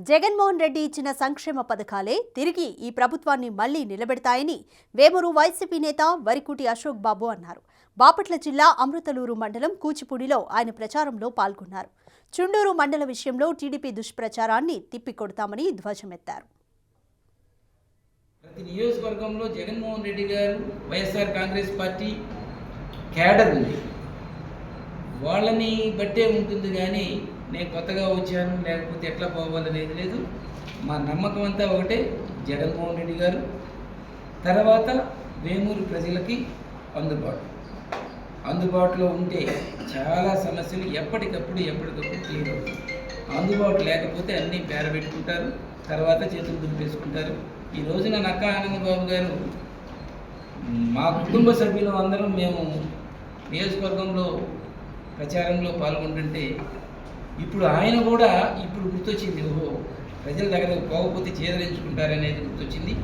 జగన్మోహన్ రెడ్డి ఇచ్చిన సంక్షేమ పథకాలే తిరిగి ఈ ప్రభుత్వాన్ని మళ్లీ నిలబెడతాయని వేమూరు వైసీపీ నేత వరికుటి అశోక్ బాబు అన్నారు. బాపట్ల జిల్లా అమృతలూరు మండలం కూచిపూడిలో ఆయన ప్రచారంలో పాల్గొన్నారు. చుండూరు మండల విషయంలో టీడీపీ దుష్ప్రచారాన్ని తిప్పికొడతామని ధ్వజమెత్తారు. ప్రతి నియోజకవర్గంలో జగన్మోహన్ రెడ్డి గారు వైఎస్ఆర్ కాంగ్రెస్ పార్టీ క్యాడర్ ఉంది, వాళ్ళని బట్టే ఉంటుంది. కానీ నేను కొత్తగా వచ్చాను లేకపోతే ఎట్లా పోవాలనేది లేదు. మా నమ్మకం అంతా ఒకటే, జగన్మోహన్ రెడ్డి గారు తర్వాత వేమూరు ప్రజలకి అందుబాటులో ఉంటే చాలా సమస్యలు ఎప్పటికప్పుడు క్లియర్ అవుతాయి. అందుబాటు లేకపోతే అన్నీ పేరబెట్టుకుంటారు, తర్వాత చేతులు దులిపేసుకుంటారు. ఈ రోజున నక్కా ఆనందబాబు గారు మా కుటుంబ సభ్యులు అందరం మేము నియోజకవర్గంలో ప్రచారంలో పాల్గొంటుంటే ఇప్పుడు ఆయన కూడా గుర్తొచ్చింది, ఓహో ప్రజల దగ్గరకు పోకపోతే చేదరించుకుంటారనేది గుర్తొచ్చింది.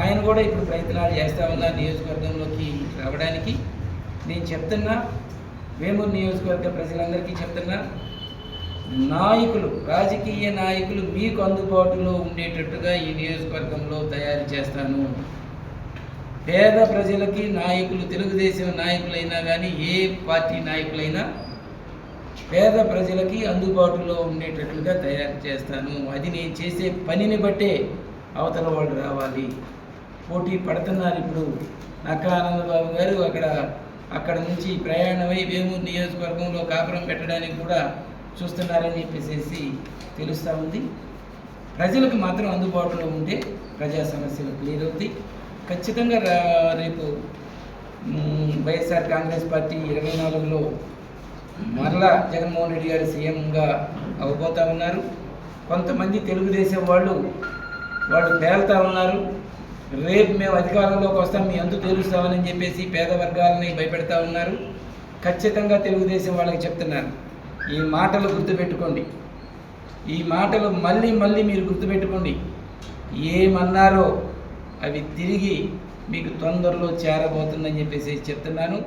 ఆయన కూడా ఇప్పుడు ప్రయత్నాలు చేస్తూ ఉన్నారు నియోజకవర్గంలోకి రావడానికి. నేను చెప్తున్నా, వేమూరు నియోజకవర్గ ప్రజలందరికీ చెప్తున్నా, నాయకులు, రాజకీయ నాయకులు మీకు అందుబాటులో ఉండేటట్టుగా ఈ నియోజకవర్గంలో తయారు చేస్తాను. పేద ప్రజలకి నాయకులు, తెలుగుదేశం నాయకులైనా కానీ ఏ పార్టీ నాయకులైనా పేద ప్రజలకి అందుబాటులో ఉండేటట్లుగా తయారు చేస్తాను. అది నేను చేసే పనిని బట్టే అవతల వాళ్ళు రావాలి. పోటీ పడుతున్నారు. ఇప్పుడు నక్కా ఆనందబాబు గారు అక్కడ నుంచి ప్రయాణమై వేమూరు నియోజకవర్గంలో కాపురం పెట్టడానికి కూడా చూస్తున్నారని చెప్పేసి తెలుస్తూ ఉంది. ప్రజలకు మాత్రం అందుబాటులో ఉంటే ప్రజా సమస్యలు క్లియర్ అవుతాయి. ఖచ్చితంగా రేపు వైఎస్ఆర్ కాంగ్రెస్ పార్టీ 24లో మరలా జగన్మోహన్ రెడ్డి గారు సీఎంగా అవబోతూ ఉన్నారు. కొంతమంది తెలుగుదేశం వాళ్ళు తేలుతూ ఉన్నారు, రేపు మేము అధికారంలోకి వస్తాం, మీ అంతు తేలుస్తామని చెప్పేసి పేద వర్గాలని భయపెడతా ఉన్నారు. ఖచ్చితంగా తెలుగుదేశం వాళ్ళకి చెప్తున్నారు, ఈ మాటలు గుర్తుపెట్టుకోండి. ఈ మాటలు మళ్ళీ మీరు గుర్తుపెట్టుకోండి. ఏమన్నారో అవి తిరిగి మీకు తొందరలో చేరబోతుందని చెప్పేసి చెప్తున్నాను.